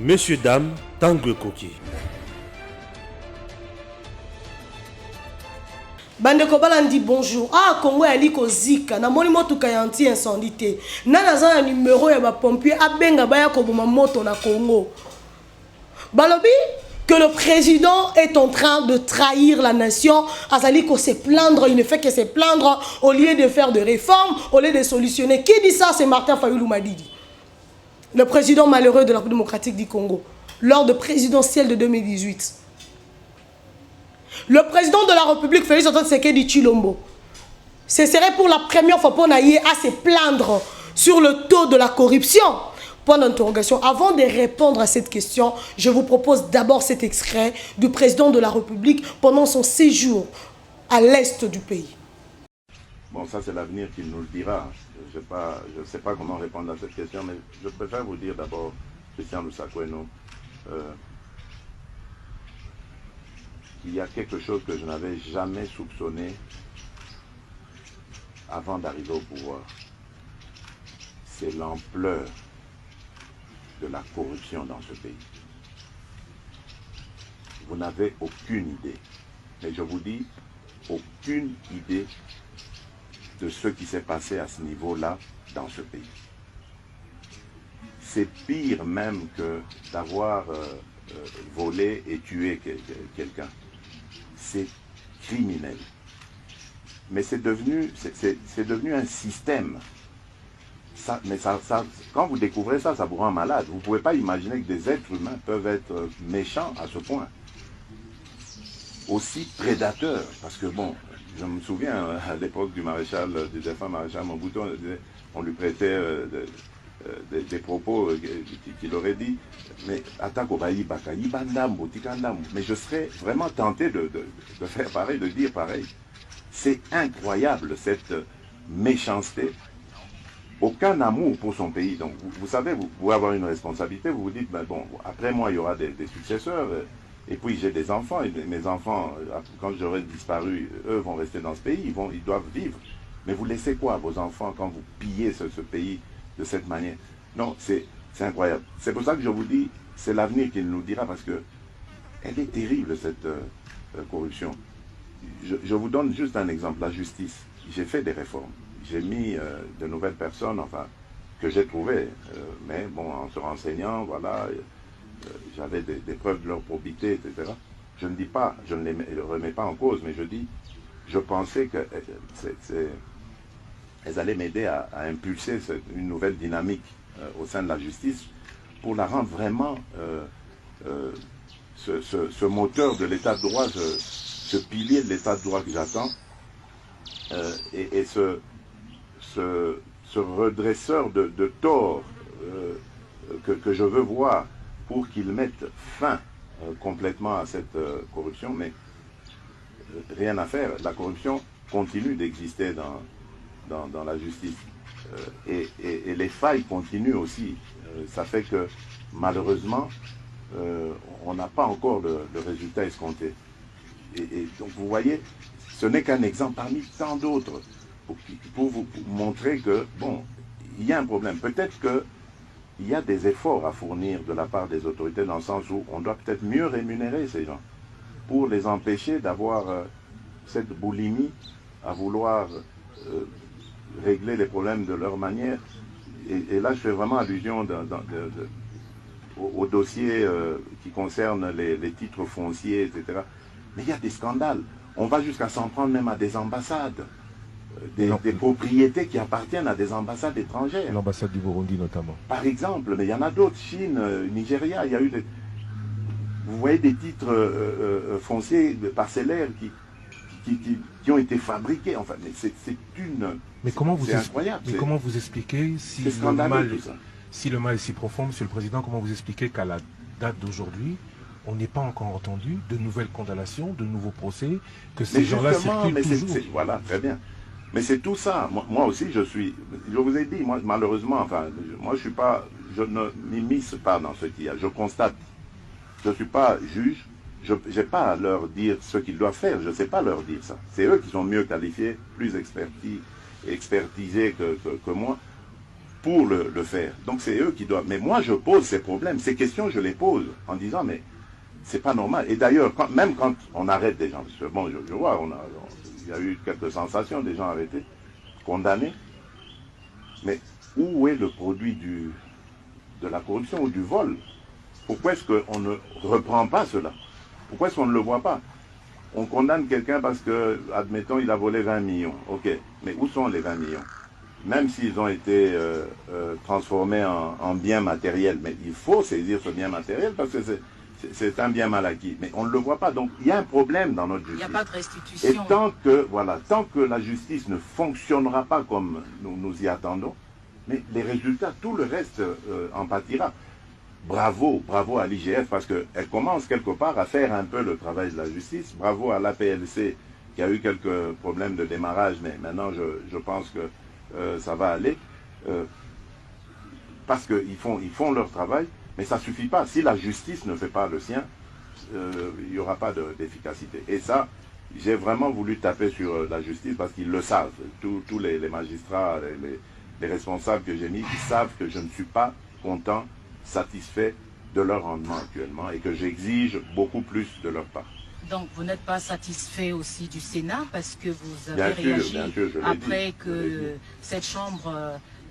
Messieurs, dames, Tanguy Koki. Bandeko balandi bonjour. Ah, Congo ya liko zika. Na moni motuka ya anti-incendie te. Na naza na numéro ya ba pompier abenga baya koboma moto na Congo. Balobi que le président est en train de trahir la nation. Azali ko se plaindre, il ne fait que se plaindre au lieu de faire des réformes, au lieu de solutionner. Qui dit ça? C'est Martin Fayulu Madidi. Le président malheureux de la République démocratique du Congo, lors de présidentielle de 2018. Le président de la République, Félix Antoine Tshisekedi Tshilombo, ce serait pour la première fois pour Naïe à se plaindre sur le taux de la corruption. Point d'interrogation. Avant de répondre à cette question, je vous propose d'abord cet extrait du président de la République pendant son séjour à l'est du pays. Bon, ça c'est l'avenir qui nous le dira. Je ne sais pas comment répondre à cette question, mais je préfère vous dire d'abord, Christian Lusakoueno, il y a quelque chose que je n'avais jamais soupçonné avant d'arriver au pouvoir. C'est l'ampleur de la corruption dans ce pays. Vous n'avez aucune idée, mais je vous dis, aucune idée de ce qui s'est passé à ce niveau-là dans ce pays. C'est pire même que d'avoir volé et tué quelqu'un. C'est criminel. Mais c'est devenu un système. Quand vous découvrez ça, ça vous rend malade. Vous ne pouvez pas imaginer que des êtres humains peuvent être méchants à ce point. Aussi prédateurs. Parce que bon, je me souviens à l'époque du défunt maréchal Mobutu, on lui prêtait des propos qu'il aurait dit, mais mais je serais vraiment tenté de faire pareil, de dire pareil. C'est incroyable cette méchanceté. Aucun amour pour son pays. Donc vous savez, vous pouvez avoir une responsabilité, vous vous dites, ben bon, après moi il y aura des successeurs, et puis j'ai des enfants, et mes enfants, quand j'aurai disparu, eux vont rester dans ce pays, ils doivent vivre. Mais vous laissez quoi à vos enfants quand vous pillez ce pays de cette manière? Non, c'est incroyable. C'est pour ça que je vous dis, c'est l'avenir qui nous dira, parce que elle est terrible cette corruption. Je vous donne juste un exemple, la justice. J'ai fait des réformes. J'ai mis de nouvelles personnes, enfin, que j'ai trouvées. Mais bon, en se renseignant, voilà, j'avais des preuves de leur probité, etc. Je ne dis pas, je ne les remets pas en cause, mais je dis, je pensais qu'elles allaient m'aider à impulser une nouvelle dynamique au sein de la justice pour la rendre vraiment ce moteur de l'état de droit, ce pilier de l'état de droit que j'attends, et ce redresseur de tort que je veux voir pour qu'il mette fin complètement à cette corruption. Mais rien à faire, la corruption continue d'exister dans la justice. Et les failles continuent aussi. Ça fait que malheureusement, on n'a pas encore le résultat escompté. Et donc vous voyez, ce n'est qu'un exemple parmi tant d'autres pour vous montrer que, bon, il y a un problème. Peut-être qu'il y a des efforts à fournir de la part des autorités dans le sens où on doit peut-être mieux rémunérer ces gens pour les empêcher d'avoir cette boulimie à vouloir régler les problèmes de leur manière. Et là, je fais vraiment allusion au dossier qui concerne les titres fonciers, etc. Mais il y a des scandales. On va jusqu'à s'en prendre même à des ambassades, des propriétés qui appartiennent à des ambassades étrangères. L'ambassade du Burundi notamment. Par exemple, mais il y en a d'autres, Chine, Nigeria, il y a eu vous voyez des titres fonciers, parcellaires qui ont été fabriqués. Enfin, mais c'est incroyable. Mais comment vous expliquez si le mal est si profond, Monsieur le Président, comment vous expliquez qu'à la date d'aujourd'hui, on n'est pas encore entendu de nouvelles condamnations, de nouveaux procès, que ces gens-là circulent toujours? Voilà, très bien. Mais c'est tout ça. Moi aussi, je vous ai dit, moi, malheureusement, enfin, moi, je ne m'immisce pas dans ce qu'il y a. Je constate. Je ne suis pas juge. Je n'ai pas à leur dire ce qu'ils doivent faire. Je ne sais pas leur dire ça. C'est eux qui sont mieux qualifiés, plus expertisés que moi. pour le faire. Donc c'est eux qui doivent. Mais moi je pose ces problèmes, ces questions je les pose en disant mais c'est pas normal. Et d'ailleurs, même quand on arrête des gens, parce que bon, je vois, il y a eu quelques sensations, des gens arrêtés, condamnés. Mais où est le produit de la corruption ou du vol? Pourquoi est-ce qu'on ne reprend pas cela? Pourquoi est-ce qu'on ne le voit pas? On condamne quelqu'un parce que, admettons, il a volé 20 millions. Ok, mais où sont les 20 millions? Même s'ils ont été transformés en biens matériels. Mais il faut saisir ce bien matériel parce que c'est un bien mal acquis. Mais on ne le voit pas. Donc il y a un problème dans notre justice. Il n'y a pas de restitution. Et tant que la justice ne fonctionnera pas comme nous y attendons, mais les résultats, tout le reste en pâtira. Bravo à l'IGF parce qu'elle commence quelque part à faire un peu le travail de la justice. Bravo à l'APLC qui a eu quelques problèmes de démarrage, mais maintenant je pense que ça va aller. Parce qu'ils font leur travail, mais ça ne suffit pas. Si la justice ne fait pas le sien, il n'y aura pas d'efficacité. Et ça, j'ai vraiment voulu taper sur la justice parce qu'ils le savent. Tous les magistrats, les responsables que j'ai mis, ils savent que je ne suis pas content, satisfait de leur rendement actuellement et que j'exige beaucoup plus de leur part. Donc vous n'êtes pas satisfait aussi du Sénat parce que vous avez réagi après que cette Chambre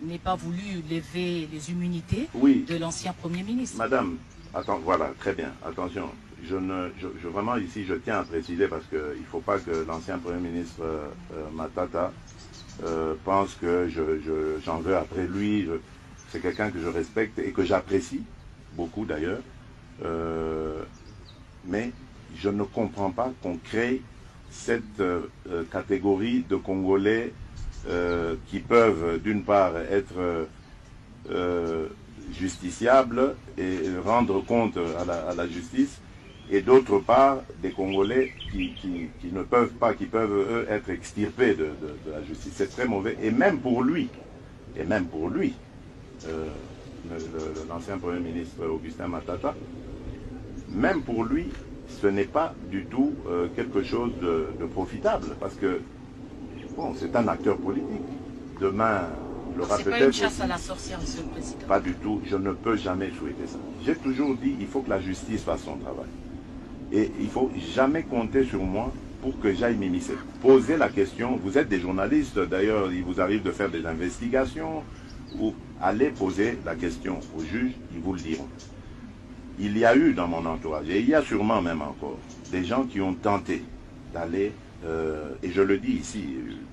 n'ait pas voulu lever les immunités de l'ancien Premier ministre. Madame, attends, voilà, très bien, attention. Vraiment ici, je tiens à préciser parce qu'il ne faut pas que l'ancien Premier ministre Matata pense que j'en veux après lui. C'est quelqu'un que je respecte et que j'apprécie beaucoup d'ailleurs. Mais je ne comprends pas qu'on crée cette catégorie de Congolais qui peuvent d'une part être justiciables et rendre compte à la justice, et d'autre part des Congolais qui ne peuvent pas, qui peuvent eux être extirpés de la justice. C'est très mauvais, et même pour lui, l'ancien Premier ministre Augustin Matata, même pour lui, ce n'est pas du tout quelque chose de profitable, parce que bon, c'est un acteur politique. Demain, il aura peut-être... C'est pas une chasse à la sorcière, monsieur le Président. Pas du tout, je ne peux jamais souhaiter ça. J'ai toujours dit, il faut que la justice fasse son travail. Et il ne faut jamais compter sur moi pour que j'aille m'immiscer. Posez la question, vous êtes des journalistes, d'ailleurs, il vous arrive de faire des investigations, ou allez poser la question aux juges, ils vous le diront. Il y a eu dans mon entourage, et il y a sûrement même encore, des gens qui ont tenté d'aller, et je le dis ici,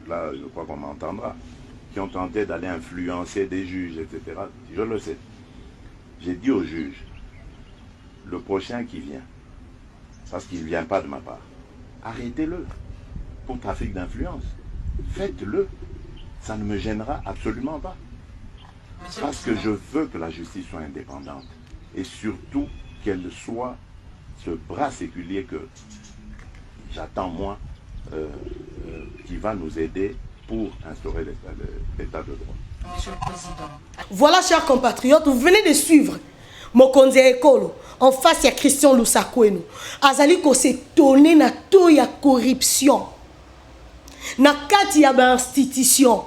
là je crois qu'on m'entendra, qui ont tenté d'aller influencer des juges, etc. Je le sais. J'ai dit aux juges, le prochain qui vient, parce qu'il ne vient pas de ma part, arrêtez-le pour trafic d'influence. Faites-le. Ça ne me gênera absolument pas. Parce que je veux que la justice soit indépendante. Et surtout qu'elle soit ce bras séculier que j'attends moi, qui va nous aider pour instaurer l'état de droit. Monsieur le Président. Voilà, chers compatriotes, vous venez de suivre Mokonzi Ekolo. En face, il y a Christian Lusakwenu. Azali ko s'étonner na to ya corruption. Na kati ya ba institution.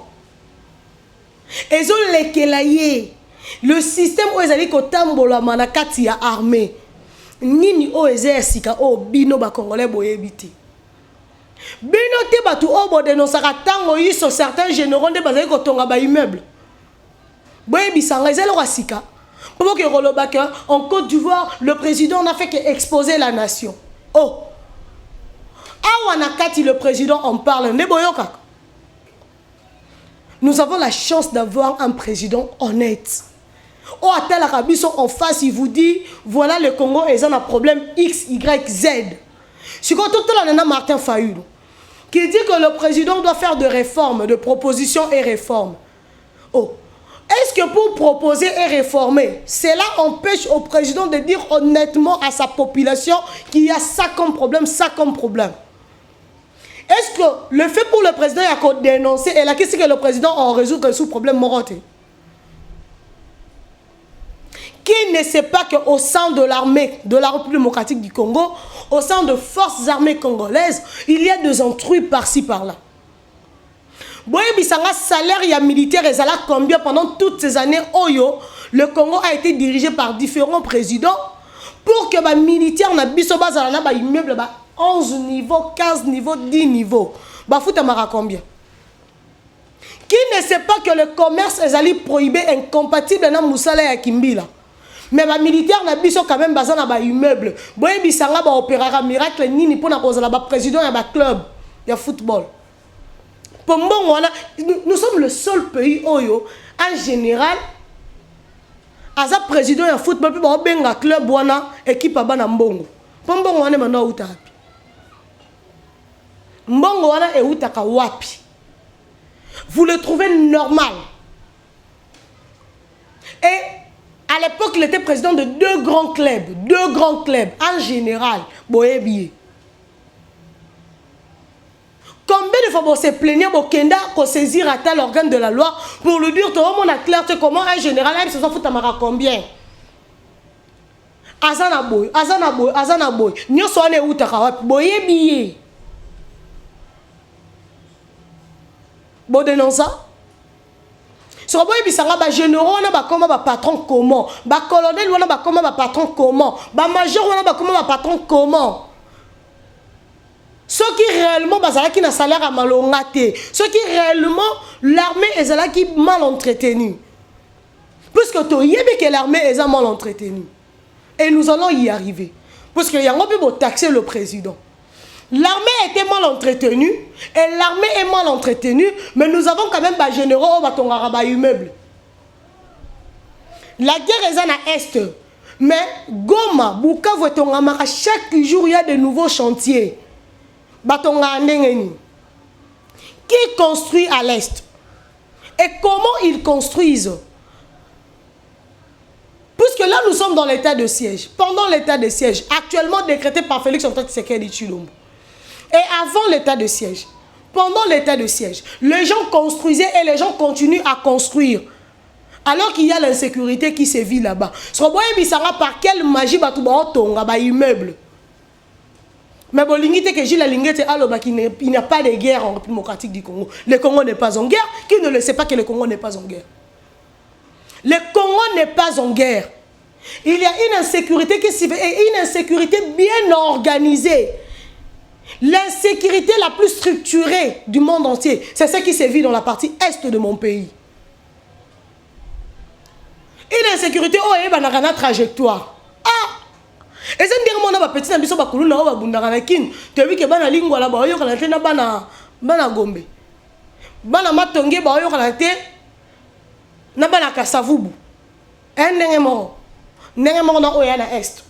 Ezo lekela ye. Le système où ezali ko tambola na kati ya armée. Nini o ezesika o bino ba congolais boyebiti. Bino te batu o bo dénonçaka tango yiso certains généraux de bazali ko tonga ba immeuble. Boyebisanga ezelo kasika. En Côte d'Ivoire, le président n'a fait qu'exposer la nation. Oh! Awanakati, le président en parle. Nous avons la chance d'avoir un président honnête. Oh, Atel Arabi en face, il vous dit, voilà le Congo, ils ont un problème X, Y, Z. C'est quand tout le monde Martin Fayulu, qui dit que le président doit faire des réformes, de propositions et réformes. Oh! Est-ce que pour proposer et réformer, cela empêche au président de dire honnêtement à sa population qu'il y a ça comme problème, ça comme problème? Est-ce que le fait pour le président de dénoncer, et là, qu'est-ce que le président en résout sous problème moroté? Qui ne sait pas qu'au sein de l'armée de la République démocratique du Congo, au sein de forces armées congolaises, il y a des intrus par-ci par-là. boye bisanga salaire ya militaire ezala combien pendant toutes ces années oyo le Congo a été dirigé par différents présidents pour que ba militaire na biso bazala na ba immeuble ba 11 niveaux, 15 niveaux, 10 niveaux. Ba futa mara combien? Qui ne sait pas que le commerce est prohibé, incompatible na musala ya Kimbila. Mais les militaires na biso quand même bazana ba immeuble. Boye bisanga ba opérera miracle nini pona kozala ba président ya ba club ya football. Pombon wana nous sommes le seul pays oyo en général aza président ya football puis ba benga club wana équipe bana mbongo. Pombon wana manda uta wapi. Mbongo wana e utaka wapi. Vous le trouvez normal. Et à l'époque, il était président de deux grands clubs en général. Boébié. Combien de fois vous se plaignez au Kenda qu'on saisir à tel organe de la loi pour lui dire tout le monde a clair comment un général se s'en fout à combien? Azana boy. Nyo soane utaka boébié. Bon dénonce ça. Sur boy bisanga ba généraux na ba comment ba patron comment, ba colonel wana ba comment ba patron comment, ba major wana ba comment ba patron comment. Ceux qui réellement bazala qui na salaire à malongate, ceux qui réellement l'armée ezala qui mal entretenue. Puisque to yebe que l'armée est mal entretenue. Et nous allons y arriver. Parce que yango peut taxer le président. L'armée était mal entretenue et l'armée est mal entretenue, mais nous avons quand même des généraux au Batongara immeuble. La guerre est à l'Est, mais Goma, Bukavu et Tongamara, chaque jour il y a de nouveaux chantiers. Batonga Ndengeni. Qui construit à l'Est? Et comment ils construisent? Puisque là nous sommes dans l'état de siège. Pendant l'état de siège, actuellement décrété par Félix Antoine Tshisekedi Tshilombo. Et avant l'état de siège, pendant l'état de siège, les gens construisaient et les gens continuent à construire. Alors qu'il y a l'insécurité qui sévit là-bas. Par quelle magie il immeuble? Mais bon, il n'y a pas de guerre en République démocratique du Congo. Le Congo n'est pas en guerre. Qui ne le sait pas que le Congo n'est pas en guerre? Le Congo n'est pas en guerre. Il y a une insécurité qui s'y fait et une insécurité bien organisée. L'insécurité la plus structurée du monde entier, c'est ce qui se vit dans la partie est de mon pays. Une insécurité, oh, il y a une trajectoire. Ah! Et c'est dire mon petit ambition ba kuluna ba bundaka na kin. Tu vu que bana lingwa la ba yo kana tena bana gombe. Bana matonge ba yo kana te na bana kasavubu. Ndenge mo na oya na est.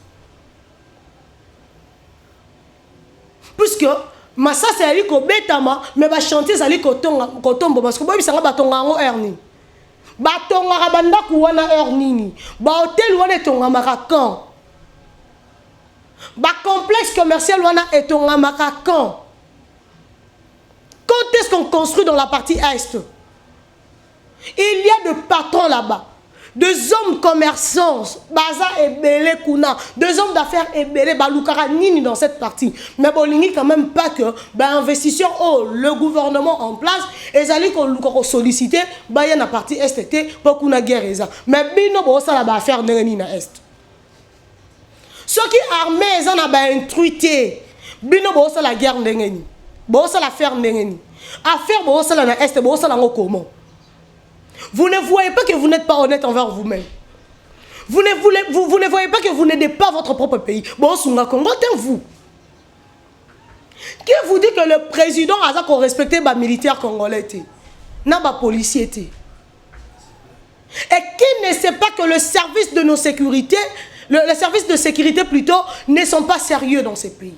Puisque massa c'est ali ko betama mais ba chanter sali ko tombo parce que boy bisanga batonga ngo erni. Batonga banda kuwana ernini. Ba hotel wana tonga marakan. Ba complexe commercial wana etonga marakan. Quand est-ce qu'on construit dans la partie est? Il y a de patrons là-bas. Deux hommes commerçants, Baza et Belé Kuna, deux hommes d'affaires et Belé Baloukara Nini dans cette partie. Mais Bolingi quand même pas que, investisseurs, oh, le gouvernement en place, et Zali qu'on sollicité, il y a une partie STT pour qu'on a guerre. Mais Bino Bossa la affaire Neni na Est. Ceux qui armés, ils ont intruité. Bino Bossa la guerre Neni. Bossa l'affaire Neni. Affaire Bossa la Est, Bossa la comment? Vous ne voyez pas que vous n'êtes pas honnête envers vous-même. Vous ne voyez pas que vous n'aidez pas votre propre pays. Bon, vous. Qui vous dit que le président a respecté les militaires congolais? N'a pas policier. Et qui ne sait pas que le service de nos sécurités, le service de sécurité plutôt, ne sont pas sérieux dans ces pays?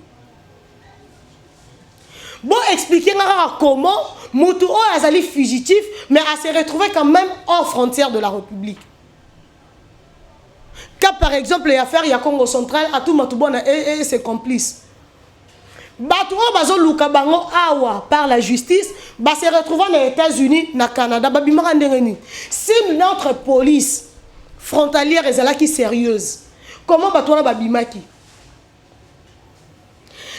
Bon, expliquez comment Moutouo Azali fugitif, mais a se retrouvé quand même hors frontière de la République. Car par exemple, les affaires Congo central, à tout Matoubona et ses complices. Batouo Bazo Lukabango Awa par la justice, se retrouvant aux États-Unis, au Canada, si notre police frontalière est là qui sérieuse, comment Batouo Babimaki?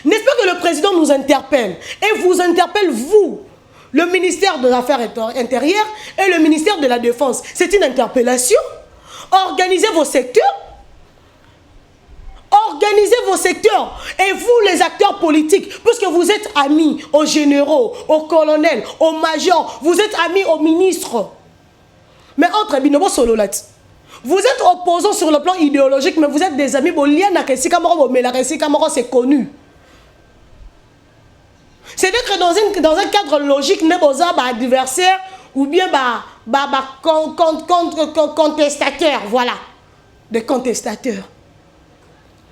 N'est-ce pas que le président nous interpelle? Et vous interpelle, vous, le ministère des Affaires intérieures et le ministère de la Défense. C'est une interpellation. Organisez vos secteurs. Organisez vos secteurs. Et vous, les acteurs politiques, puisque vous êtes amis aux généraux, aux colonels, aux majors, vous êtes amis aux ministres. Mais entre Binobo Sololat, vous êtes opposants sur le plan idéologique, mais vous êtes des amis. C'est connu. C'est-à-dire que dans un cadre logique, nous avons un adversaire ou bien contestataire. Voilà. Des contestateurs.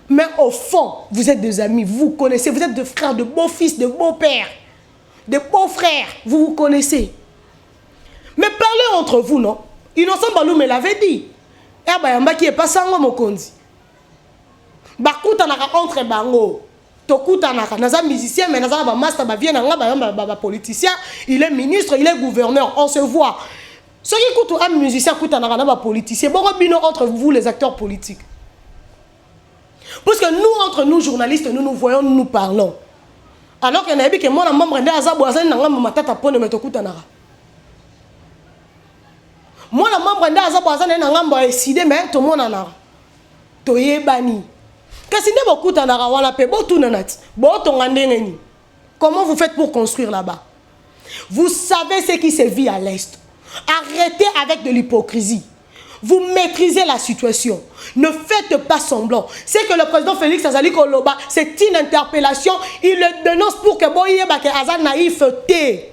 Mais au fond, vous êtes des amis, vous connaissez, vous êtes des frères, de beaux-fils, de beaux-pères, de beaux-frères, vous vous connaissez. Mais parlez entre vous, non? Innocent Balou me l'avait dit. Eh bien, qui est pas sans mon condi. Bakoutanaka entre bango. Tokutanaka, naza musicien, mais naza ba master, ba vient ba politicien, il est ministre, il est gouverneur, on se voit. Ceux qui écoutent un musicien, kutanaka ba politicien, bon bino entre vous les acteurs politiques. Parce que nous, entre nous journalistes, nous nous voyons, nous parlons. Alors qu'il y a que moi, je membre de Azaboazan, je suis matata pone me tokutanaka. Moi, je membre de Azaboazan, je suis décidé, mais tout le monde en a. Toye bani. Comment vous faites pour construire là-bas? Vous savez ce qui se vit à l'Est. Arrêtez avec de l'hypocrisie. Vous maîtrisez la situation. Ne faites pas semblant. C'est que le président Félix Azali Koloba, c'est une interpellation. Il le dénonce pour que Boye Bake Azal naïveté.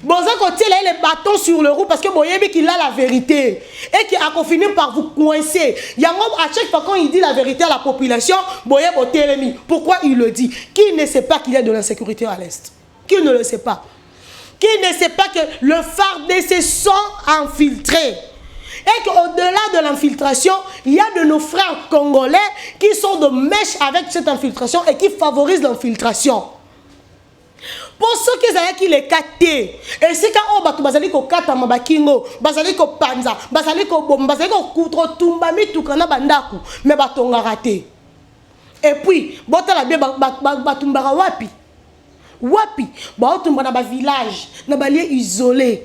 Bonza côté là les bâtons sur le roue parce que Boyebi qu'il a la vérité et qui a fini par vous coincer. Yango à chaque fois quand il dit la vérité à la population, Boyeb au télémi. Pourquoi il le dit? Qui ne sait pas qu'il y a de l'insécurité à l'Est? Qui ne le sait pas? Qui ne sait pas que le FARDC sont infiltrés? Et qu'au-delà de l'infiltration, il y a de nos frères congolais qui sont de mèche avec cette infiltration et qui favorisent l'infiltration. Pour ceux qui les capté, et c'est quand on va bazali ko kata mabakingo, bazali ko panza, bazali ko bom, bazali ko koutro tumbami tukana bandaku, mais batonga raté. Et puis, bota la bien batumbara wapi, wapi, batumba na ba village, na ba lieu isolé.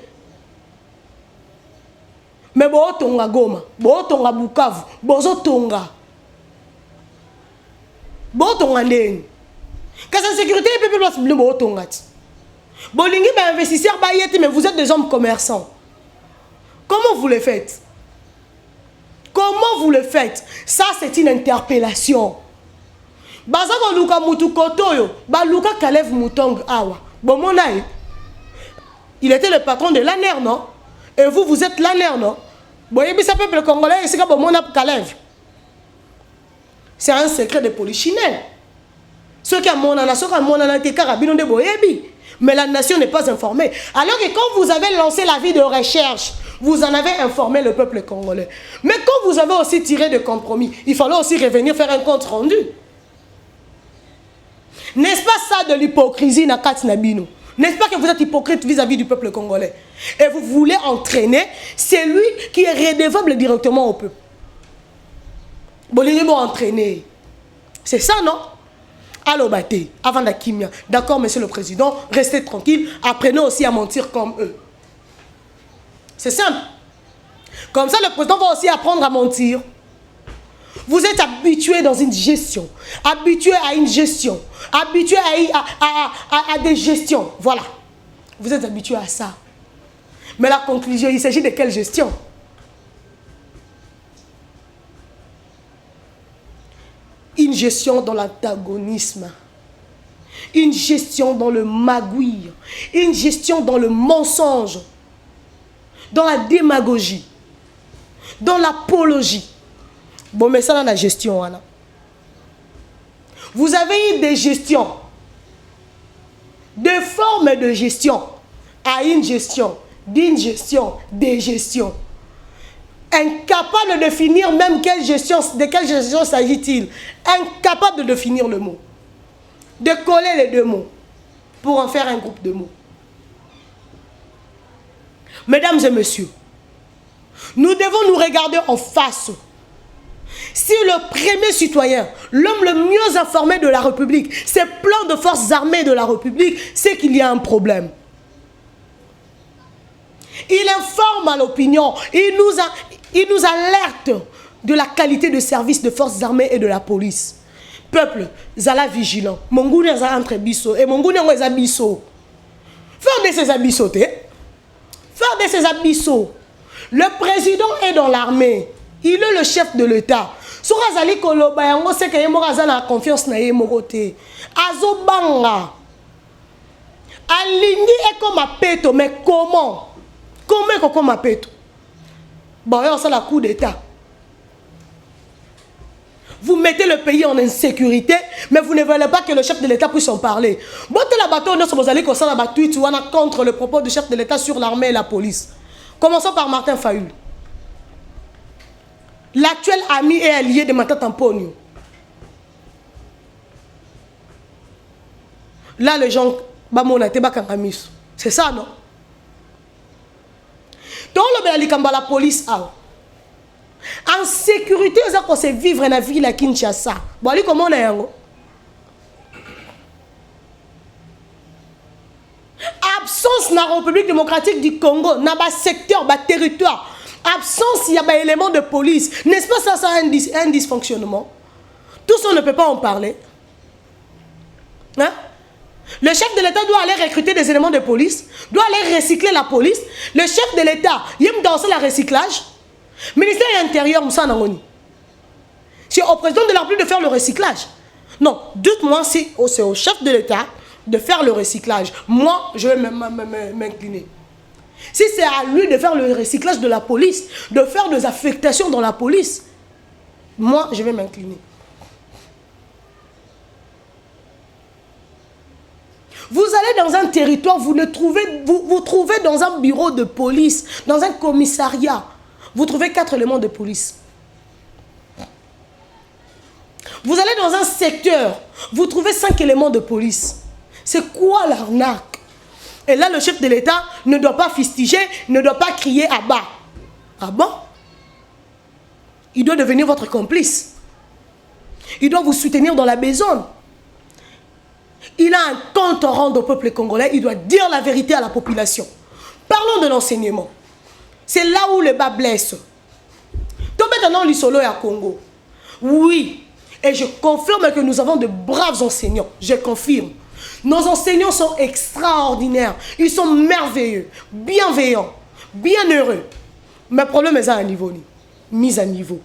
Mais botonga Goma, botonga Bukavu, bozotonga, botonga ndeni. Quand la sécurité est plus place, vous Bolingi est investisseur, mais vous êtes des hommes commerçants. Comment vous le faites? Comment vous le faites? Ça, c'est une interpellation. Bazako Luka Mutukotoyo, Baluka Kalev Mutong Awa. Bon, mon aïe, il était le patron de l'ANER, non? Et vous, vous êtes l'ANER, non? Boyebi, ça peuple congolais, c'est comme mon Kalev. C'est un secret de polichinelle. Ceux qui ont mon nation, mais la nation n'est pas informée. Alors que quand vous avez lancé la vie de recherche, vous en avez informé le peuple congolais. Mais quand vous avez aussi tiré de compromis, il fallait aussi revenir faire un compte rendu. N'est-ce pas ça de l'hypocrisie, Nakati Nabino? N'est-ce pas que vous êtes hypocrite vis-à-vis du peuple congolais? Et vous voulez entraîner celui qui est redevable directement au peuple. Bolingé m'a entraîné. C'est ça, non? Allô, Baté, avant la kimia. D'accord, monsieur le président, restez tranquille. Apprenez aussi à mentir comme eux. C'est simple. Comme ça, le président va aussi apprendre à mentir. Vous êtes habitué dans une gestion. Habitué à une gestion. Habitué à des gestions. Voilà. Vous êtes habitué à ça. Mais la conclusion, il s'agit de quelle gestion? Une gestion dans l'antagonisme, une gestion dans le magouille, une gestion dans le mensonge, dans la démagogie, dans l'apologie. Bon, mais ça, dans la gestion, voilà. Vous avez eu des gestions, des formes de gestion, à une gestion, d'une gestion, des gestions. Incapable de définir même de quelle gestion s'agit-il. Incapable de définir le mot. De coller les deux mots pour en faire un groupe de mots. Mesdames et messieurs, nous devons nous regarder en face. Si le premier citoyen, l'homme le mieux informé de la République, c'est plein de forces armées de la République, c'est qu'il y a un problème. Il informe à l'opinion. Il nous alerte de la qualité de service de forces armées et de la police. Peuple, zala vigilant. Mongouni a entre biso et Mongouni a biso. Faire de ces abyssos. Faire de ces abyssos. Le président est dans l'armée. Il est le chef de l'État. Si vous avez c'est que vous avez confiance dans vous. Azobanga. Alingi est comme un péto. Mais comment? Comment est comme un péto? Bon, c'est la coup d'État. Vous mettez le pays en insécurité, mais vous ne voulez pas que le chef de l'État puisse en parler. Bon, la bataille, vous allez contre le propos du chef de l'État sur l'armée et la police. Commençons par Martin Fayulu. L'actuel ami et allié de Mata Tamponi. Là, les gens, c'est ça, non? Donc, la police a. En sécurité, on sait vivre dans la ville à Kinshasa. Bon, comment on est? Absence dans la République démocratique du Congo, dans le secteur, dans le territoire. Absence, il y a des éléments de police. N'est-ce pas ça, un dysfonctionnement? Tout ça, on ne peut pas en parler. Hein? Le chef de l'État doit aller recruter des éléments de police, doit aller recycler la police. Le chef de l'État, il aime danser le recyclage. Ministère de l'Intérieur, c'est au président de la République de faire le recyclage. Non, dites-moi si c'est au chef de l'État de faire le recyclage. Moi, je vais m'incliner. Si c'est à lui de faire le recyclage de la police, de faire des affectations dans la police, moi, je vais m'incliner. Vous allez dans un territoire, vous trouvez dans un bureau de police, dans un commissariat, vous trouvez 4 éléments de police. Vous allez dans un secteur, vous trouvez 5 éléments de police. C'est quoi l'arnaque? Et là, le chef de l'État ne doit pas fustiger, ne doit pas crier à bas. Ah bon? Il doit devenir votre complice. Il doit vous soutenir dans la besogne. Il a un compte à rendre au peuple congolais. Il doit dire la vérité à la population. Parlons de l'enseignement. C'est là où le bas blesse. Donc maintenant, l'Isolo est à Congo. Oui. Et je confirme que nous avons de braves enseignants. Je confirme. Nos enseignants sont extraordinaires. Ils sont merveilleux, bienveillants, bien heureux. Mais le problème est à un niveau. Mise à niveau.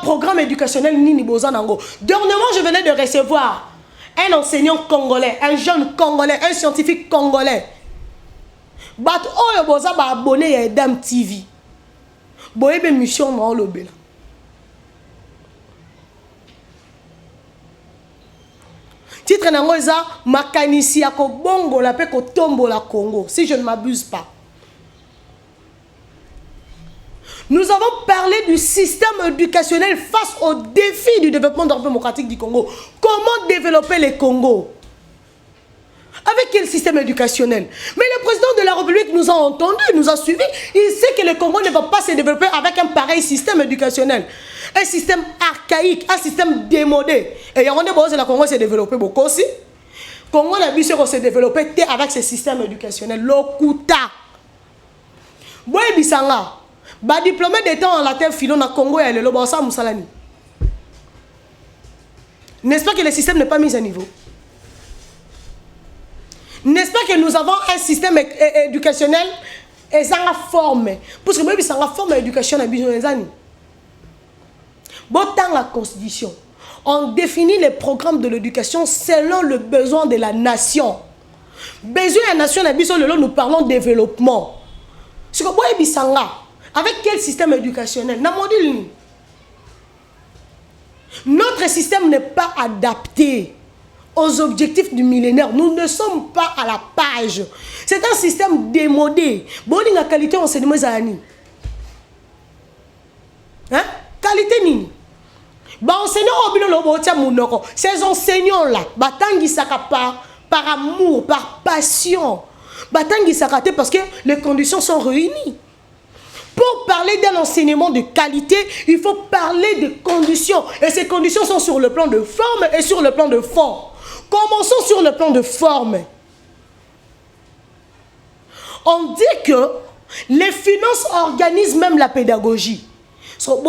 Programme éducationnel Nini Bozanango. Dernièrement, je venais de recevoir un enseignant congolais, un jeune congolais, un scientifique congolais. Bat oyo boza ba abonné à Dame TV. Boyebe mission na olobela. Titre nango eza makanisi ya ko bongo la pe ko tombo la Congo, si je ne m'abuse pas. Nous avons parlé du système éducationnel face aux défis du développement démocratique du Congo. Comment développer le Congo? Avec quel système éducationnel? Mais le président de la République nous a entendus, nous a suivis. Il sait que le Congo ne va pas se développer avec un pareil système éducationnel. Un système archaïque, un système démodé. Et il y a un débat, le Congo s'est développé beaucoup aussi. Le Congo a vu se développer avec ce système éducationnel. L'Okuta. Boye Bisanga. Ba diplômé d'état en latin philo na Congo et le Lobosa Moussalani. N'est-ce pas que le système n'est pas mis à niveau? N'est-ce pas que nous avons un système éducationnel et ça a formé? Parce que même ça a formé l'éducation à Bijonezani. Bon, dans la Constitution, on définit les programmes de l'éducation selon le besoin de la nation. Besoin de la nation, nous parlons de développement. Ce que moi, avec quel système éducationnel? Notre système n'est pas adapté aux objectifs du millénaire. Nous ne sommes pas à la page. C'est un système démodé. Bon, la qualité enseignement zani. Hein? Qualité nini? Ba enseignant obino lobo tia munoko. Ces enseignants là, batangi saka par amour, par passion. Batangi saka parce que les conditions sont réunies. Pour parler d'un enseignement de qualité, il faut parler de conditions. Et ces conditions sont sur le plan de forme et sur le plan de fond. Commençons sur le plan de forme. On dit que les finances organisent même la pédagogie. Quand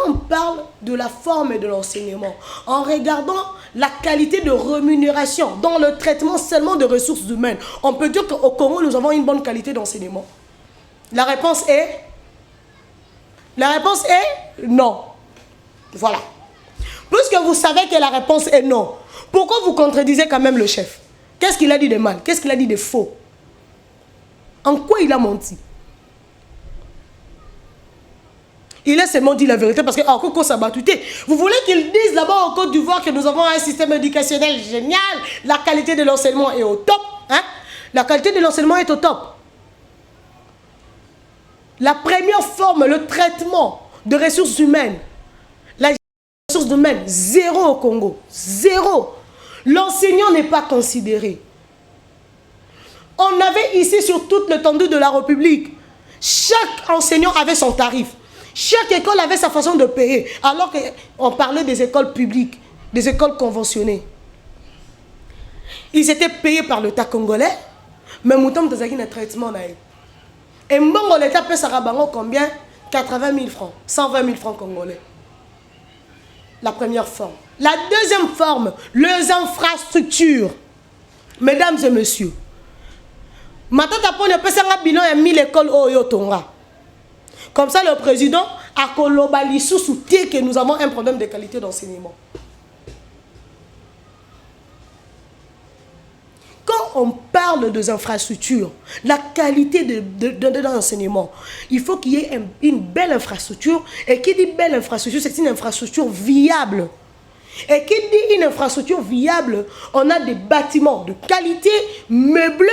on parle de la forme et de l'enseignement, en regardant la qualité de rémunération dans le traitement seulement de ressources humaines, on peut dire qu'au Congo, nous avons une bonne qualité d'enseignement. La réponse est non. Voilà. Puisque vous savez que la réponse est non, pourquoi vous contredisez quand même le chef? Qu'est-ce qu'il a dit de mal? Qu'est-ce qu'il a dit de faux? En quoi il a menti? Il a seulement dit la vérité parce que vous voulez qu'il dise là-bas en Côte d'Ivoire que nous avons un système éducationnel génial, la qualité de l'enseignement est au top, hein? La qualité de l'enseignement est au top. La première forme, le traitement de ressources humaines, la ressources humaines, zéro au Congo, zéro. L'enseignant n'est pas considéré. On avait ici sur toute l'étendue de la République, chaque enseignant avait son tarif. Chaque école avait sa façon de payer, alors qu'on parlait des écoles publiques, des écoles conventionnées. Ils étaient payés par l'État congolais, mais Moutam Tazaki n'a traitement. Et Mbongo l'État paie Sarabango combien? 80 000 francs, 120 000 francs congolais. La première forme. La deuxième forme, les infrastructures. Mesdames et messieurs, Matata Pone peut s'en bilan et 1000 écoles au Yotonga. Comme ça, le président a colobali sous-soutien que nous avons un problème de qualité d'enseignement. Quand on parle des infrastructures, la qualité de l'enseignement, il faut qu'il y ait une belle infrastructure. Et qui dit belle infrastructure, c'est une infrastructure viable. Et qui dit une infrastructure viable, on a des bâtiments de qualité, meublés.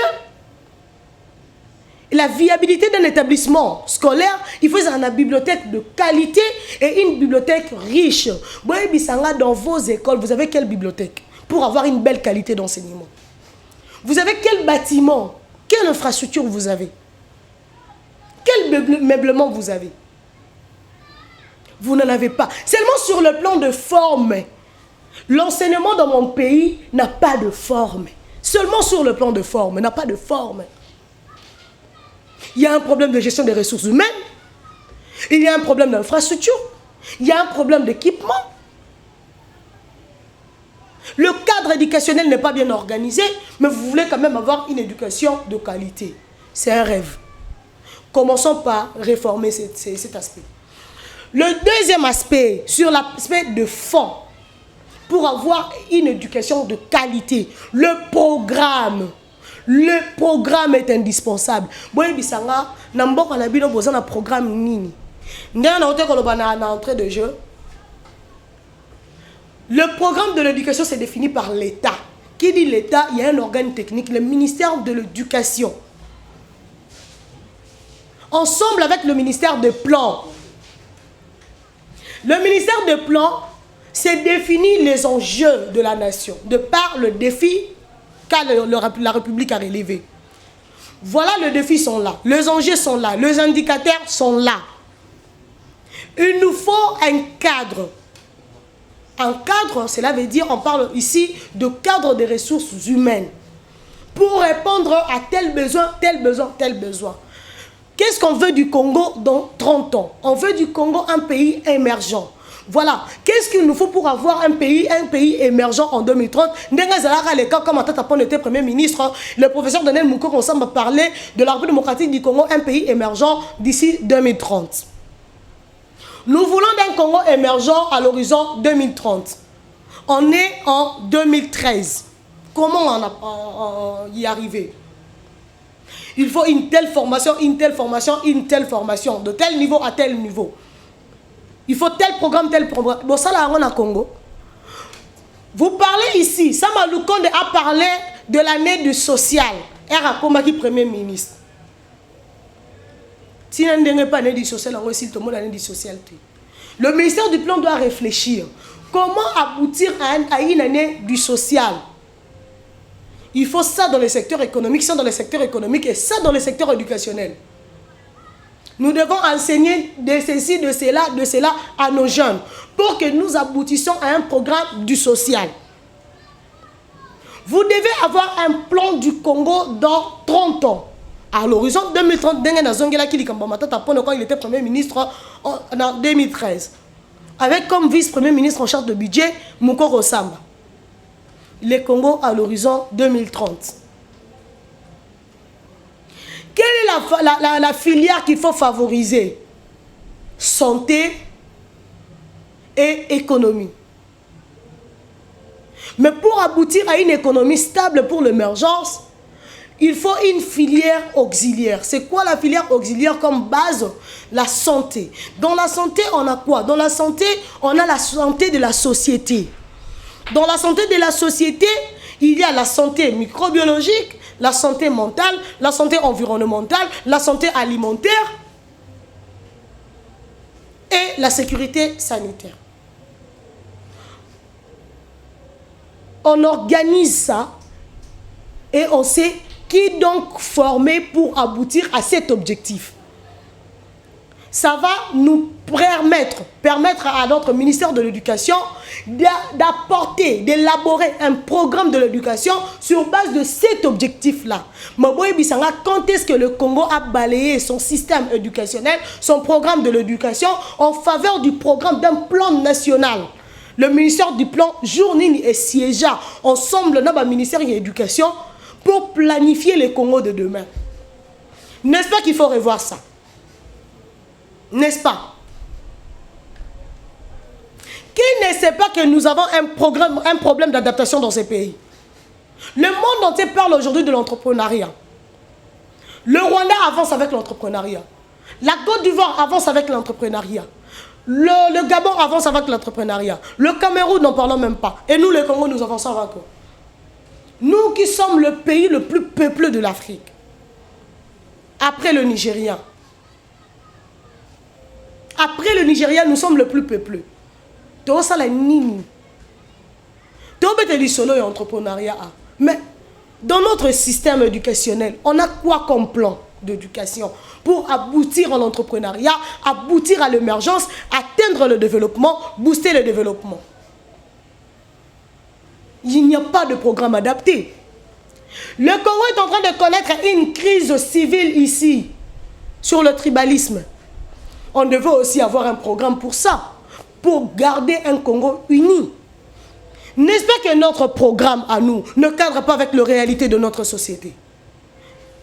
La viabilité d'un établissement scolaire, il faut une bibliothèque de qualité et une bibliothèque riche. Dans vos écoles, vous avez quelle bibliothèque pour avoir une belle qualité d'enseignement? Vous avez quel bâtiment? Quelle infrastructure vous avez? Quel meublement vous avez? Vous n'en avez pas. Seulement sur le plan de forme. L'enseignement dans mon pays n'a pas de forme. Seulement sur le plan de forme, n'a pas de forme. Il y a un problème de gestion des ressources humaines. Il y a un problème d'infrastructure. Il y a un problème d'équipement. Le cadre éducationnel n'est pas bien organisé, mais vous voulez quand même avoir une éducation de qualité. C'est un rêve. Commençons par réformer cet aspect. Le deuxième aspect, sur l'aspect de fond, pour avoir une éducation de qualité, le programme. Le programme est indispensable. Boye bisanga na mboka na bino boza na programme nini. Ndana na hôtel koloba na entrée de jeu. Le programme de l'éducation c'est défini par l'État. Qui dit l'État, il y a un organe technique, le ministère de l'Éducation. Ensemble avec le ministère des Plans. Le ministère des Plans, c'est définir les enjeux de la nation, de par le défi la République a relevé. Voilà, les défis sont là, les enjeux sont là, les indicateurs sont là. Il nous faut un cadre. Un cadre, cela veut dire, on parle ici de cadre des ressources humaines. Pour répondre à tel besoin, tel besoin, tel besoin. Qu'est-ce qu'on veut du Congo dans 30 ans? On veut du Congo un pays émergent. Voilà. Qu'est-ce qu'il nous faut pour avoir un pays émergent en 2030? Comme Atata était Premier ministre, le professeur Daniel Mouko a parlé de la République démocratique du Congo, un pays émergent d'ici 2030. Nous voulons d'un Congo émergent à l'horizon 2030. On est en 2013. Comment on y arriver? Il faut une telle formation, une telle formation, une telle formation, de tel niveau à tel niveau. Il faut tel programme, tel programme. Bon, ça, là, on a Congo. Vous parlez ici, Sama Lukonde a parlé de l'année du social. Era Komaki Premier ministre. Si on n'est pas l'année du social, on aussi tout le monde l'année du social. Le ministère du Plan doit réfléchir. Comment aboutir à une année du social? Il faut ça dans le secteur économique, ça dans le secteur économique et ça dans le secteur éducationnel. Nous devons enseigner de ceci, de cela à nos jeunes pour que nous aboutissions à un programme du social. Vous devez avoir un plan du Congo dans 30 ans. À l'horizon 2030, quand il était Premier ministre en 2013. Avec comme vice-premier ministre en charge de budget, Mukoko Samba. Le Congo à l'horizon 2030. Quelle est la filière qu'il faut favoriser? Santé et économie. Mais pour aboutir à une économie stable pour l'émergence, il faut une filière auxiliaire. C'est quoi la filière auxiliaire comme base? La santé. Dans la santé, on a quoi? Dans la santé, on a la santé de la société. Dans la santé de la société, il y a la santé microbiologique, la santé mentale, la santé environnementale, la santé alimentaire et la sécurité sanitaire. On organise ça et on sait qui donc former pour aboutir à cet objectif. Ça va nous permettre à notre ministère de l'Éducation d'apporter, d'élaborer un programme de l'éducation sur base de cet objectif-là. Quand est-ce que le Congo a balayé son système éducationnel, son programme de l'éducation en faveur du programme d'un plan national? Le ministère du plan Journine et siégea ensemble dans le ministère de l'Éducation pour planifier le Congo de demain. N'est-ce pas qu'il faut revoir ça? N'est-ce pas? Qui ne sait pas que nous avons un problème d'adaptation dans ces pays? Le monde entier parle aujourd'hui de l'entrepreneuriat. Le Rwanda avance avec l'entrepreneuriat. La Côte d'Ivoire avance avec l'entrepreneuriat. Le Gabon avance avec l'entrepreneuriat. Le Cameroun, n'en parlons même pas. Et nous, le Congo, nous avançons avec eux. Nous qui sommes le pays le plus peuplé de l'Afrique. Après le Nigeria. Après le Nigeria, nous sommes le plus peuplé. Mais dans notre système éducationnel, on a quoi comme plan d'éducation pour aboutir à l'entrepreneuriat, aboutir à l'émergence, atteindre le développement, booster le développement? Il n'y a pas de programme adapté. Le Congo est en train de connaître une crise civile ici, sur le tribalisme. On devait aussi avoir un programme pour ça, pour garder un Congo uni. N'est-ce pas que notre programme à nous ne cadre pas avec la réalité de notre société?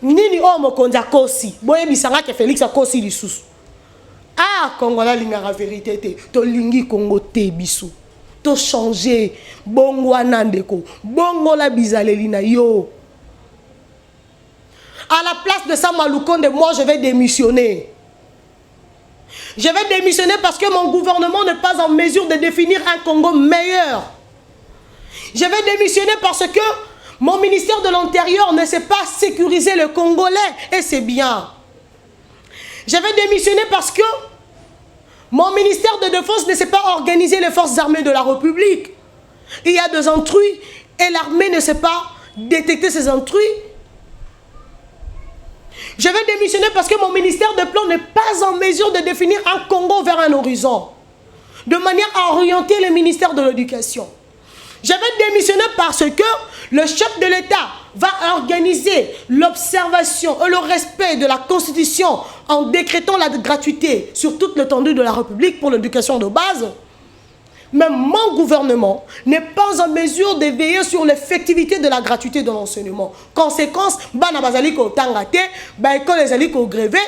Nini omo konja kosi, boye bisanga ke Félix a kosi lisusu. Ah, Congo la linga la vérité te, to lingi Congo te bisu. To changer bongo anandeko, bongo la bizaleli na yo. À la place de Sama Lukonde, moi je vais démissionner. Je vais démissionner parce que mon gouvernement n'est pas en mesure de définir un Congo meilleur. Je vais démissionner parce que mon ministère de l'Intérieur ne sait pas sécuriser le Congolais et c'est bien. Je vais démissionner parce que mon ministère de Défense ne sait pas organiser les forces armées de la République. Il y a des intrus et l'armée ne sait pas détecter ces intrus. Je vais démissionner parce que mon ministère de plan n'est pas en mesure de définir un Congo vers un horizon, de manière à orienter le ministère de l'Éducation. Je vais démissionner parce que le chef de l'État va organiser l'observation et le respect de la Constitution en décrétant la gratuité sur toute l'étendue de la République pour l'éducation de base. Mais mon gouvernement n'est pas en mesure de veiller sur l'effectivité de la gratuité de l'enseignement. Conséquence, bana bazaliko tangate, ba école les ko grévé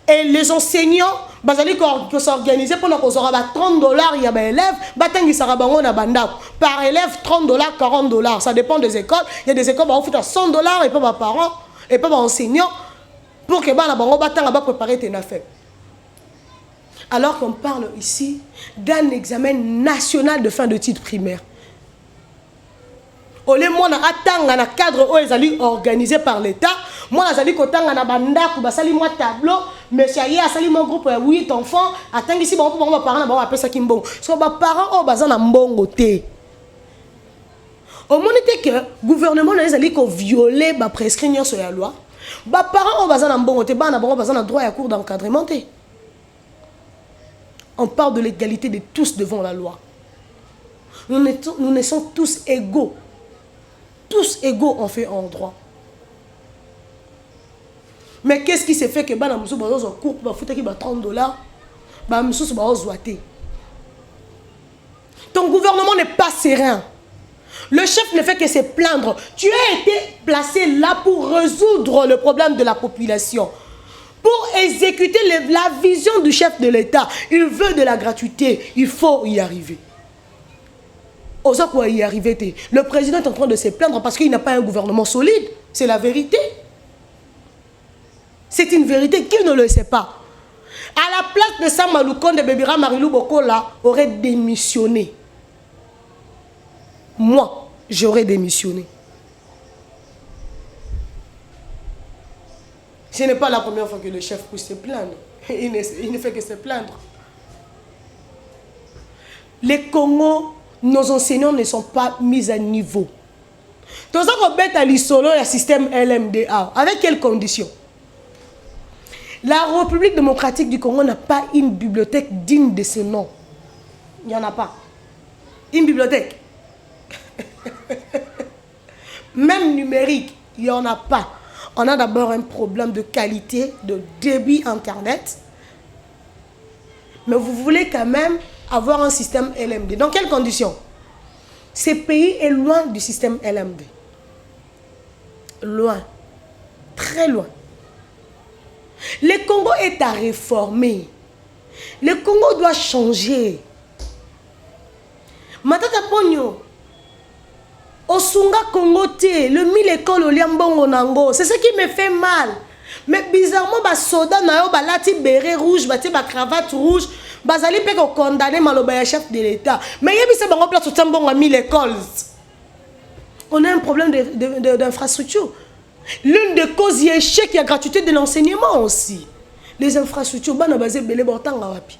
et les enseignants bazaliko s'organiser pour qu'on aura $30 il y a ba élèves, batangi sarabango na bandako. Par élève $30, $40, ça dépend des écoles. Il y a des écoles qui offrent $100 et pas par parents et pas par enseignants pour que bana bango batanga ba préparer tes affaires. Alors qu'on parle ici d'un examen national de fin de titre primaire. Ole moi na atanga na cadre organisé par l'État. Moi nazali kotanga na bandako basali moi tableau, monsieur ya sali mon groupe 8 enfants, atanga ici bon parents ba apesa kimbongo. So ba parents o bazana mbongo te. Au moment que le gouvernement nazali ko violer ba prescription sur la loi, ba parents o bazana mbongo te, ba na bango bazana droit à cours d'encadrement te. On parle de l'égalité de tous devant la loi. Nous sommes tous égaux. Tous égaux en fait en droit. Mais qu'est-ce qui s'est fait que bana musu bazo court ba futa ki ba $30 ba musu ba ozwate. Ton gouvernement n'est pas serein. Le chef ne fait que se plaindre. Tu as été placé là pour résoudre le problème de la population. Pour exécuter la vision du chef de l'État. Il veut de la gratuité. Il faut y arriver. Osons quoi y arriver. Le président est en train de se plaindre parce qu'il n'a pas un gouvernement solide. C'est la vérité. C'est une vérité. Qui ne le sait pas? À la place de Sama Lukonde, Bébira Marilou Bokola aurait démissionné. Moi, j'aurais démissionné. Ce n'est pas la première fois que le chef peut se plaindre. Il ne fait que se plaindre. Les Congos, nos enseignants ne sont pas mis à niveau. Dans un bête à l'isolo, il y a le système LMDA. Avec quelles conditions? La République démocratique du Congo n'a pas une bibliothèque digne de ce nom. Il n'y en a pas. Une bibliothèque. Même numérique, il n'y en a pas. On a d'abord un problème de qualité, de débit Internet. Mais vous voulez quand même avoir un système LMD. Dans quelles conditions? Ce pays est loin du système LMD. Loin. Très loin. Le Congo est à réformer. Le Congo doit changer. Matata Pogno. Osunga Congo te, le 1000 écoles au Liambongo Nango. C'est ce qui me fait mal. Mais bizarrement, les soldats na yo balati béret rouge, bati ba cravate rouge, bazali pe ko condamner maloba ya chef de l'État. Mais yebi se bango place au mbongo 1000 écoles. On a un problème d'infrastructure. L'une des causes est l'échec et la gratuité de l'enseignement aussi. Les infrastructures, bana basé belé bortanga wapi.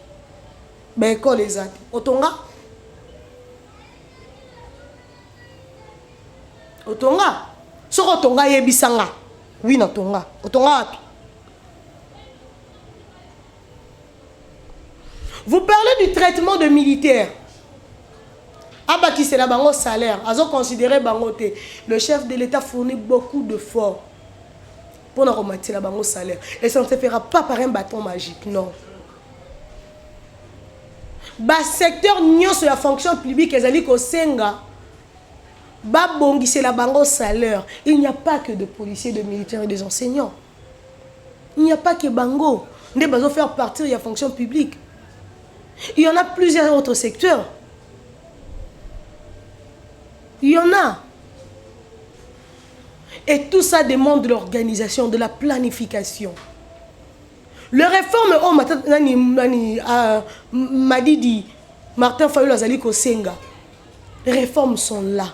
Ben école les a. Otonga. Otonga. So otonga yebisanga. Oui na tonga. Otonga wapi. Vous parlez du traitement de militaires. Abaki c'est la bango salaire. Azo considéré bangote. Le chef de l'État fournit beaucoup d'efforts pour nous remettre la bango salaire. Et ça ne se fera pas par un bâton magique, non. Bas secteur nyon sur la fonction publique, les alliés Senga, bas bongi c'est la bango salaire. Il n'y a pas que de policiers, de militaires et des enseignants. Il n'y a pas que bango. Nous devons faire partir de la fonction publique. Il y en a plusieurs autres secteurs. Il y en a. Et tout ça demande de l'organisation, de la planification. Les réformes, Madidi, Martin Fayulu Azali Kosenga, les réformes sont là.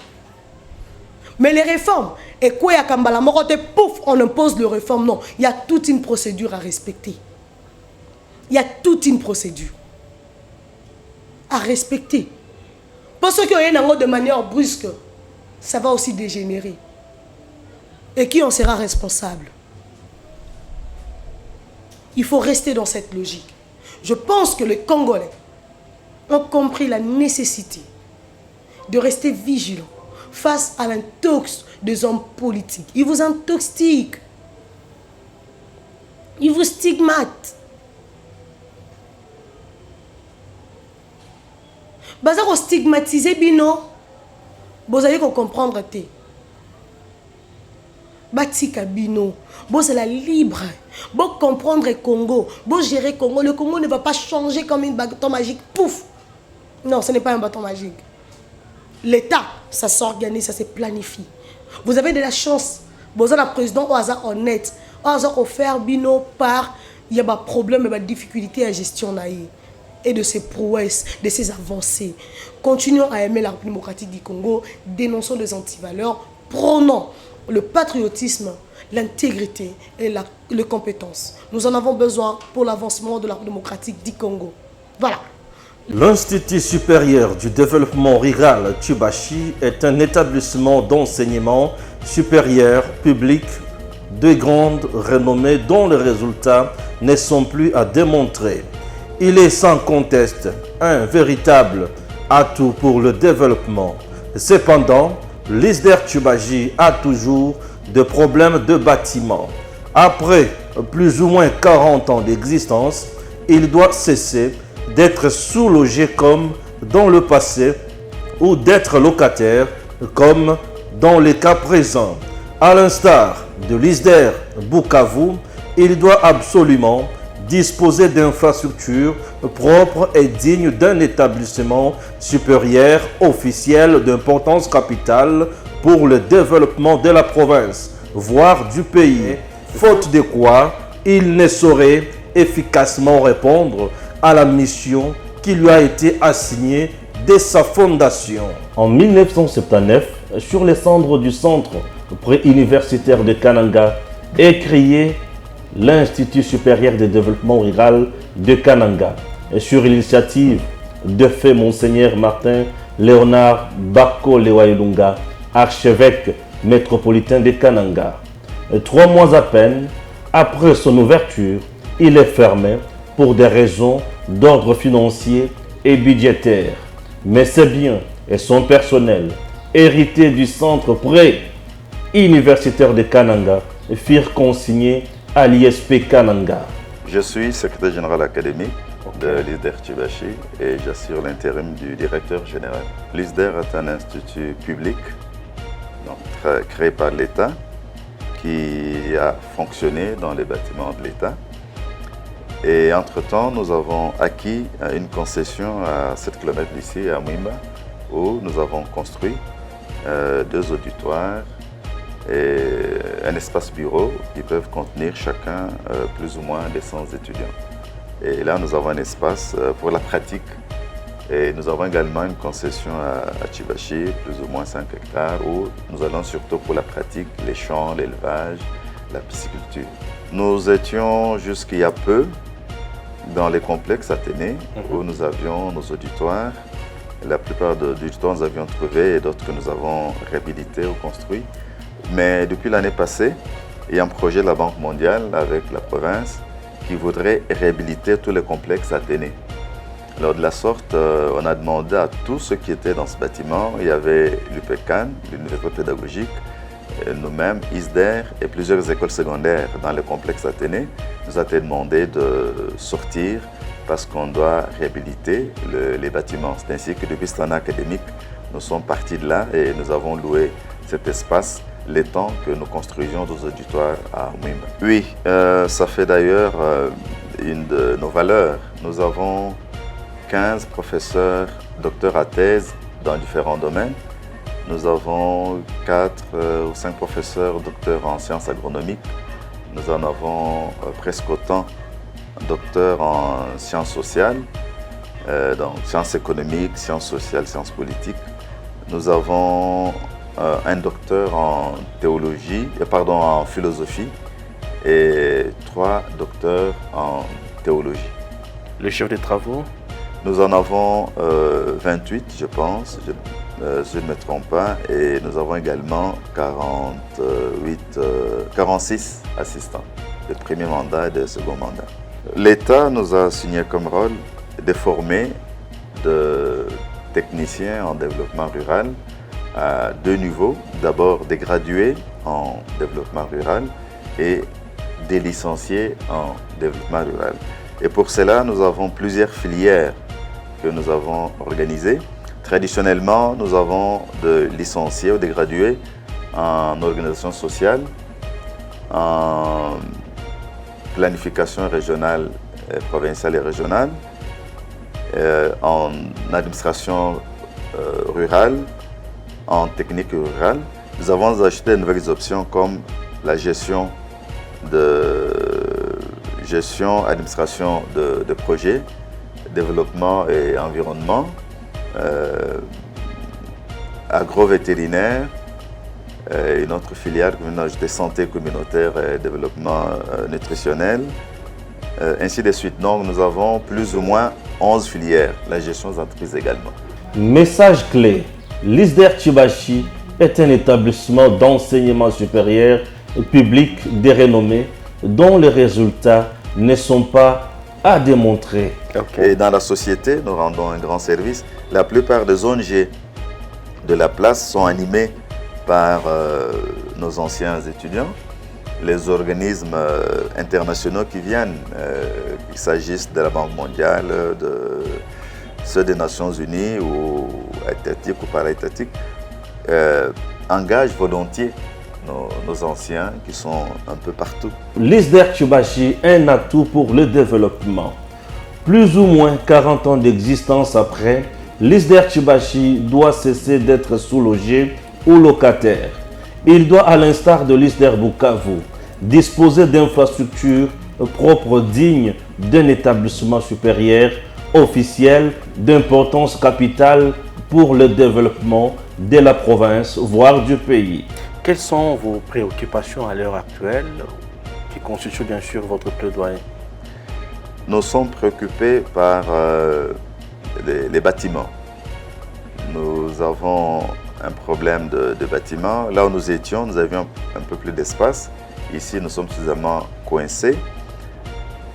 Mais les réformes, et quoi ya Kambala Morote, pouf, on impose les réformes. Non, il y a toute une procédure à respecter. Il y a toute une procédure à respecter. Parce que de manière brusque, ça va aussi dégénérer. Et qui en sera responsable? Il faut rester dans cette logique. Je pense que les Congolais ont compris la nécessité de rester vigilants face à l'intox des hommes politiques. Ils vous intoxiquent. Ils vous stigmatent. Bazar stigmatiser bino, vous allez comprendre te. Batika bino, vous allez libre, vous comprendre Congo, vous gérer Congo. Le Congo ne va pas changer comme un bâton magique. Pouf. Non, ce n'est pas un bâton magique. L'État, ça s'organise, ça se planifie. Vous avez de la chance. Vous avez un président au hasard honnête, au hasard offert bino par il y a des problèmes, des difficultés à gestion et de ses prouesses, de ses avancées. Continuons à aimer la République démocratique du Congo, dénonçons les antivaleurs, prônons le patriotisme, l'intégrité et les compétences. Nous en avons besoin pour l'avancement de la République démocratique du Congo. Voilà. L'Institut supérieur du développement rural Tchubashi est un établissement d'enseignement supérieur public de grande renommée dont les résultats ne sont plus à démontrer. Il est sans conteste un véritable atout pour le développement. Cependant, l'ISDER Tchubashi a toujours des problèmes de bâtiment. Après plus ou moins 40 ans d'existence, il doit cesser d'être sous-logé comme dans le passé ou d'être locataire comme dans les cas présents. À l'instar de l'ISDER Bukavu, il doit absolument disposer d'infrastructures propres et dignes d'un établissement supérieur officiel d'importance capitale pour le développement de la province, voire du pays, faute de quoi il ne saurait efficacement répondre à la mission qui lui a été assignée dès sa fondation. En 1979, sur les cendres du centre préuniversitaire de Kananga, est créé l'Institut supérieur de développement rural de Kananga, et sur l'initiative de feu Monseigneur Martin Léonard Bako Lewailunga, archevêque métropolitain de Kananga. 3 mois à peine après son ouverture, il est fermé pour des raisons d'ordre financier et budgétaire. Mais ses biens et son personnel, hérités du centre pré-universitaire de Kananga, furent consignés à l'ISP Kananga. Je suis secrétaire général académique de l'ISDER Tchibashi et j'assure l'intérim du directeur général. L'ISDER est un institut public donc, créé par l'État qui a fonctionné dans les bâtiments de l'État. Et entre-temps, nous avons acquis une concession à 7 km d'ici, à Mwimba, où nous avons construit 2 auditoires et un espace bureau qui peuvent contenir chacun plus ou moins des 100 étudiants. Et là, nous avons un espace pour la pratique. Et nous avons également une concession à Tchibashi, plus ou moins 5 hectares, où nous allons surtout pour la pratique, les champs, l'élevage, la pisciculture. Nous étions jusqu'il y a peu dans les complexes Athénée, où nous avions nos auditoires. La plupart des auditoires nous avions trouvé et d'autres que nous avons réhabilités ou construits. Mais depuis l'année passée, il y a un projet de la Banque mondiale avec la province qui voudrait réhabiliter tous les complexes Athénée. Alors de la sorte, on a demandé à tous ceux qui étaient dans ce bâtiment, il y avait l'UPECAN, l'Université pédagogique, nous-mêmes, ISDER et plusieurs écoles secondaires dans le complexe Athénée, nous a été demandé de sortir parce qu'on doit réhabiliter les bâtiments. C'est ainsi que depuis cette année académique, nous sommes partis de là et nous avons loué cet espace le temps que nous construisions nos auditoires à Mwimba. Oui, ça fait d'ailleurs une de nos valeurs. Nous avons 15 professeurs, docteurs à thèse dans différents domaines. Nous avons 4 ou 5 professeurs, docteurs en sciences agronomiques. Nous en avons presque autant, docteurs en sciences sociales, donc sciences économiques, sciences sociales, sciences politiques. Nous avons un docteur en théologie, en philosophie et 3 docteurs en théologie. Le chef des travaux? Nous en avons 28, je pense, je ne me trompe pas, et nous avons également 46 assistants de premier mandat et de second mandat. L'État nous a signé comme rôle de former de techniciens en développement rural à 2 niveaux. D'abord des gradués en développement rural et des licenciés en développement rural. Et pour cela, nous avons plusieurs filières que nous avons organisées. Traditionnellement, nous avons des licenciés ou des gradués en organisation sociale, en planification régionale, provinciale et régionale, en administration rurale, en technique rurale. Nous avons ajouté de nouvelles options comme la gestion, administration de projets, développement et environnement, agro-vétérinaire, une autre filière que nous avons ajouté santé communautaire et développement nutritionnel, ainsi de suite. Donc nous avons plus ou moins 11 filières, la gestion des entreprises également. Message clé, l'ISDER Tchibashi est un établissement d'enseignement supérieur public de renommée dont les résultats ne sont pas à démontrer. Et dans la société, nous rendons un grand service. La plupart des ONG de la place sont animées par nos anciens étudiants les organismes internationaux qui viennent, qu'il s'agisse de la Banque mondiale, de ceux des Nations Unies ou étatiques ou para-étatiques, engagent volontiers nos anciens qui sont un peu partout. L'ISDER Tchoubashi est un atout pour le développement. Plus ou moins 40 ans d'existence après, l'ISDER Tchoubashi doit cesser d'être sous-logé ou locataire. Il doit, à l'instar de l'ISDER Bukavu, disposer d'infrastructures propres dignes d'un établissement supérieur officiel d'importance capitale pour le développement de la province, voire du pays. Quelles sont vos préoccupations à l'heure actuelle, qui constituent bien sûr votre plaidoyer? Nous sommes préoccupés par les bâtiments. Nous avons un problème de bâtiments. Là où nous étions, nous avions un peu plus d'espace. Ici, nous sommes suffisamment coincés.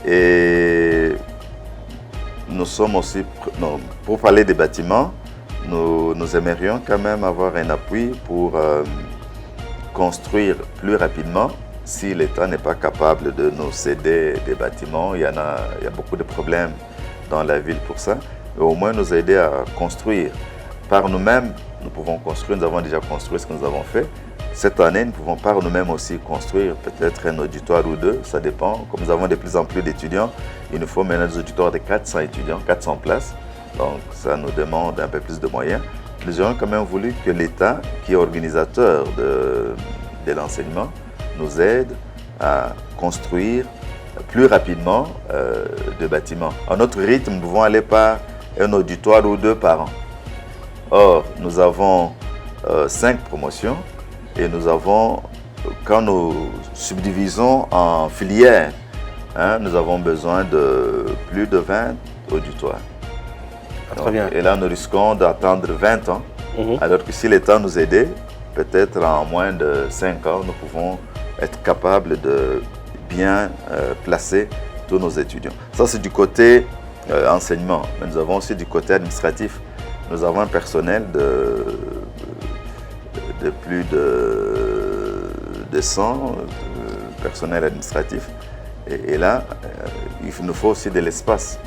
Et nous sommes aussi, pour parler des bâtiments, nous aimerions quand même avoir un appui pour construire plus rapidement. Si l'État n'est pas capable de nous céder des bâtiments, il y a beaucoup de problèmes dans la ville pour ça, mais au moins nous aider à construire. Par nous-mêmes, nous pouvons construire, nous avons déjà construit ce que nous avons fait. Cette année, nous pouvons par nous-mêmes aussi construire peut-être un auditoire ou deux, ça dépend. Comme nous avons de plus en plus d'étudiants, il nous faut maintenant des auditoires de 400 étudiants, 400 places. Donc ça nous demande un peu plus de moyens. Nous aurions quand même voulu que l'État, qui est organisateur de l'enseignement, nous aide à construire plus rapidement des bâtiments. À notre rythme, nous pouvons aller par un auditoire ou deux par an. Or, nous avons 5 promotions et nous avons, quand nous subdivisons en filières, nous avons besoin de plus de 20 auditoires. Très bien. Et là, nous risquons d'attendre 20 ans, alors que si l'État nous aidait, peut-être en moins de 5 ans, nous pouvons être capables de bien placer tous nos étudiants. Ça, c'est du côté enseignement, mais nous avons aussi du côté administratif. Nous avons un personnel de plus de 100 personnel administratif. Et là, il nous faut aussi de l'espace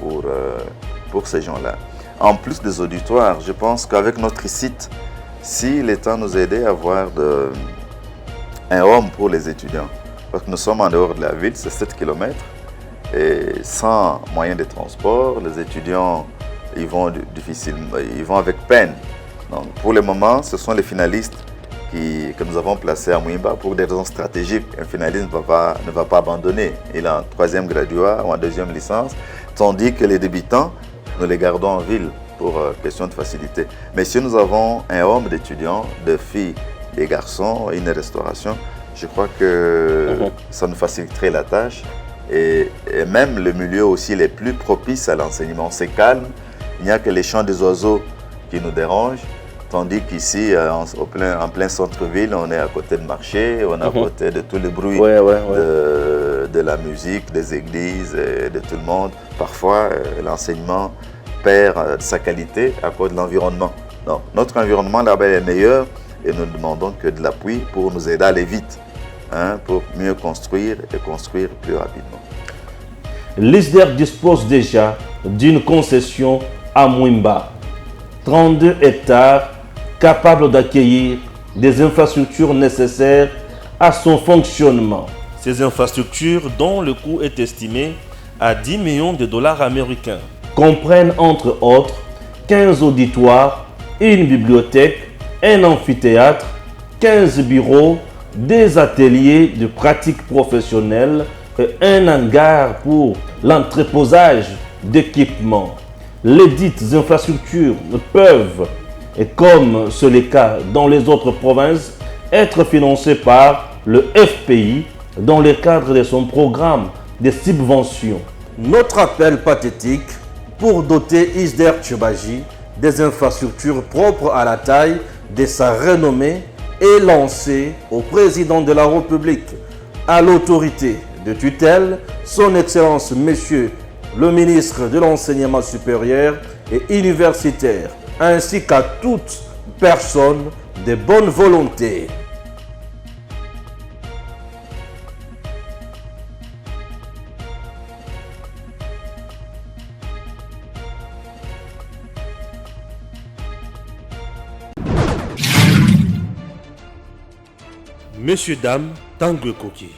pour ces gens-là. En plus des auditoires, je pense qu'avec notre site, si l'État nous aidait à avoir un home pour les étudiants, parce que nous sommes en dehors de la ville, c'est 7 km, et sans moyen de transport, les étudiants ils vont avec peine. Donc, pour le moment, ce sont les finalistes que nous avons placés à Mouimba pour des raisons stratégiques. Un finaliste ne va pas abandonner. Il est en 3e graduat ou en 2e licence, tandis que les débutants, nous les gardons en ville pour question de facilité. Mais si nous avons un homme d'étudiants, de filles, des garçons, une restauration, je crois que ça nous faciliterait la tâche. Et même le milieu aussi les plus propices à l'enseignement. C'est calme, il n'y a que les chants des oiseaux qui nous dérangent, tandis qu'ici, en plein centre-ville, on est à côté de marché, on est à côté de tous les bruits de la musique, des églises, et de tout le monde. Parfois, l'enseignement perd sa qualité à cause de l'environnement. Donc, notre environnement là-bas est meilleur et nous ne demandons que de l'appui pour nous aider à aller vite, pour mieux construire et construire plus rapidement. L'ISDER dispose déjà d'une concession à Mouimba, 32 hectares capables d'accueillir des infrastructures nécessaires à son fonctionnement. Ces infrastructures, dont le coût est estimé à 10 millions de dollars américains, comprennent entre autres 15 auditoires, une bibliothèque, un amphithéâtre, 15 bureaux, des ateliers de pratique professionnelle et un hangar pour l'entreposage d'équipements. Les dites infrastructures peuvent, et comme c'est le cas dans les autres provinces, être financées par le FPI dans le cadre de son programme de subventions. Notre appel pathétique pour doter ISDER Tchoubashi des infrastructures propres à la taille de sa renommée est lancé au président de la République, à l'autorité de tutelle, son Excellence Monsieur le ministre de l'Enseignement supérieur et universitaire, ainsi qu'à toute personne de bonne volonté. Messieurs, dames, tango ekoki.